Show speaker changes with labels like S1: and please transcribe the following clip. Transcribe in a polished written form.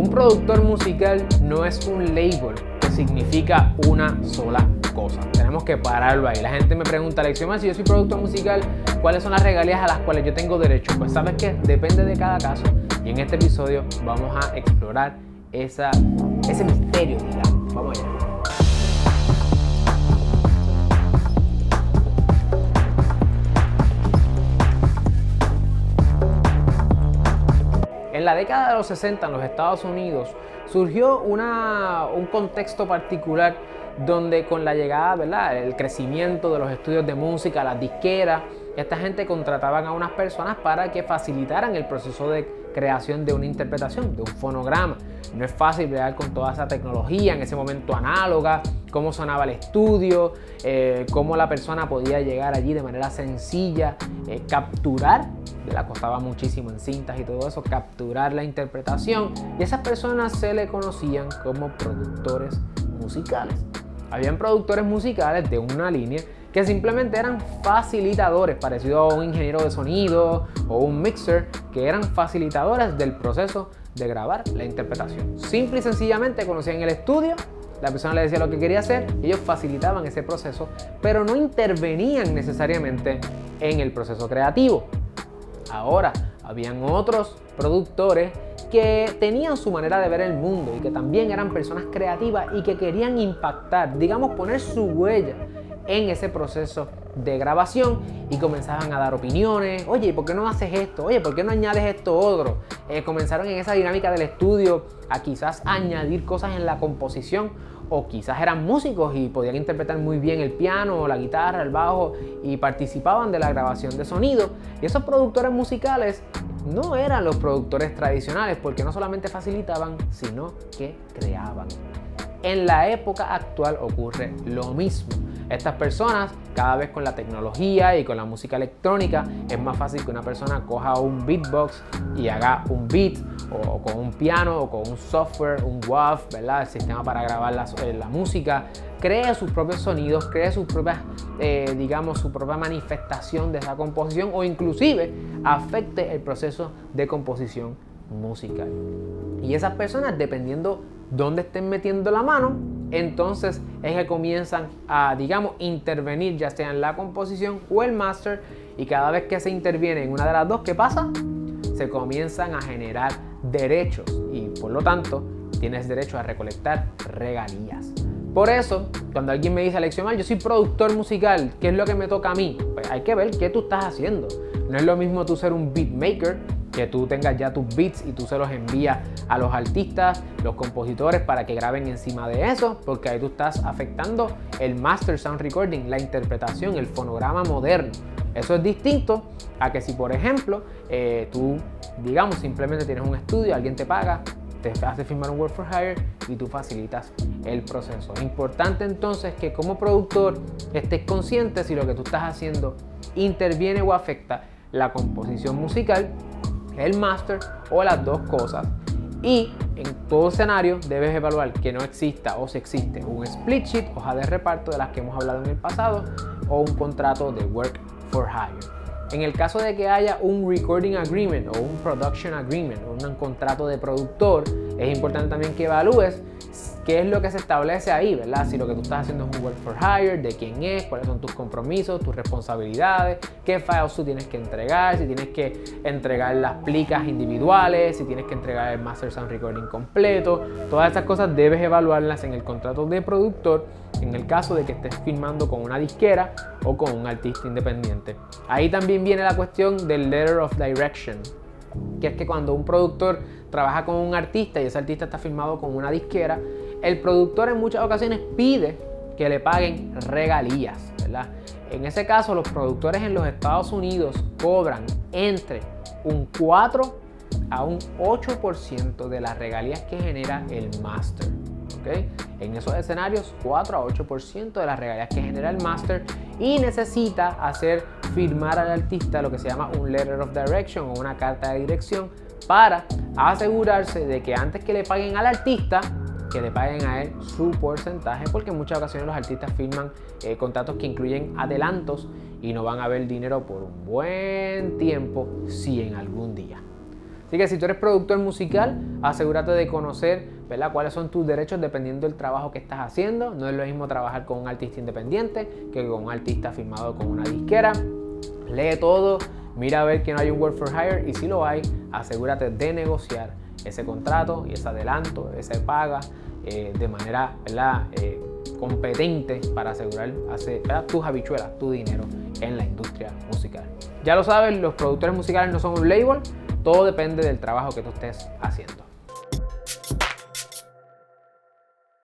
S1: Un productor musical no es un label que significa una sola cosa. Tenemos que pararlo ahí. La gente me pregunta, Alexiomar, si yo soy productor musical, ¿cuáles son las regalías a las cuales yo tengo derecho? Pues sabes que depende de cada caso. Y en este episodio vamos a explorar ese misterio, digamos. Vamos allá. En la década de los 60 en los Estados Unidos surgió un contexto particular donde con la llegada, ¿verdad?, el crecimiento de los estudios de música, las disqueras, esta gente contrataban a unas personas para que facilitaran el proceso de creación de una interpretación, de un fonograma. No es fácil bregar con toda esa tecnología en ese momento análoga, cómo sonaba el estudio, cómo la persona podía llegar allí de manera sencilla, capturar, le costaba muchísimo en cintas y todo eso, capturar la interpretación, y esas personas se le conocían como productores musicales. Habían productores musicales de una línea que simplemente eran facilitadores, parecido a un ingeniero de sonido o un mixer, que eran facilitadores del proceso de grabar la interpretación. Simple y sencillamente conocían el estudio, la persona le decía lo que quería hacer y ellos facilitaban ese proceso, pero no intervenían necesariamente en el proceso creativo. Ahora, habían otros productores que tenían su manera de ver el mundo y que también eran personas creativas y que querían impactar, digamos, poner su huella en ese proceso de grabación, y comenzaban a dar opiniones. Oye, ¿por qué no haces esto? Oye, ¿por qué no añades esto otro? Comenzaron en esa dinámica del estudio a quizás añadir cosas en la composición, o quizás eran músicos y podían interpretar muy bien el piano, la guitarra, el bajo, y participaban de la grabación de sonido. Y esos productores musicales no eran los productores tradicionales, porque no solamente facilitaban, sino que creaban. En la época actual ocurre lo mismo. Estas personas, cada vez con la tecnología y con la música electrónica, es más fácil que una persona coja un beatbox y haga un beat, o con un piano, o con un software, un WAV, ¿verdad?, el sistema para grabar la música, cree sus propios sonidos, cree sus propias, su propia manifestación de esa composición, o inclusive afecte el proceso de composición musical. Y esas personas, dependiendo dónde estén metiendo la mano, entonces es que comienzan a, intervenir ya sea en la composición o el máster, y cada vez que se interviene en una de las dos, ¿qué pasa? Se comienzan a generar derechos y por lo tanto tienes derecho a recolectar regalías. Por eso, cuando alguien me dice, Alexiomar, yo soy productor musical, ¿qué es lo que me toca a mí? Pues hay que ver qué tú estás haciendo. No es lo mismo tú ser un beatmaker, que tú tengas ya tus beats y tú se los envías a los artistas, los compositores, para que graben encima de eso, porque ahí tú estás afectando el master sound recording, la interpretación, el fonograma moderno. Eso es distinto a que si, por ejemplo, tú, simplemente tienes un estudio, alguien te paga, te hace firmar un work for hire y tú facilitas el proceso. Es importante entonces que como productor estés consciente si lo que tú estás haciendo interviene o afecta la composición musical, el máster o las dos cosas. Y en todo escenario debes evaluar que no exista, o si existe, un split sheet, hoja de reparto de las que hemos hablado en el pasado, o un contrato de work for hire. En el caso de que haya un recording agreement o un production agreement, o un contrato de productor, es importante también que evalúes qué es lo que se establece ahí, ¿verdad? Si lo que tú estás haciendo es un work for hire, de quién es, cuáles son tus compromisos, tus responsabilidades, qué files tú tienes que entregar, si tienes que entregar las plicas individuales, si tienes que entregar el master sound recording completo. Todas esas cosas debes evaluarlas en el contrato de productor, en el caso de que estés firmando con una disquera o con un artista independiente. Ahí también viene la cuestión del letter of direction, que es que cuando un productor trabaja con un artista y ese artista está firmado con una disquera, el productor en muchas ocasiones pide que le paguen regalías, ¿verdad? En ese caso, los productores en los Estados Unidos cobran entre un 4 a un 8% de las regalías que genera el máster. ¿Okay? En esos escenarios, 4 a 8% de las regalías que genera el máster, y necesita hacer firmar al artista lo que se llama un letter of direction o una carta de dirección, para asegurarse de que antes que le paguen al artista, que le paguen a él su porcentaje, porque en muchas ocasiones los artistas firman contratos que incluyen adelantos y no van a ver dinero por un buen tiempo, si en algún día. Así que si tú eres productor musical, asegúrate de conocer, ¿verdad?, cuáles son tus derechos dependiendo del trabajo que estás haciendo. No es lo mismo trabajar con un artista independiente que con un artista firmado con una disquera. Lee todo, mira a ver que no hay un work for hire, y si lo hay, asegúrate de negociar ese contrato y ese adelanto, esa paga de manera, ¿verdad?, competente para asegurar, ¿verdad?, tus habichuelas, tu dinero en la industria musical. Ya lo sabes, los productores musicales no son un label, todo depende del trabajo que tú estés haciendo.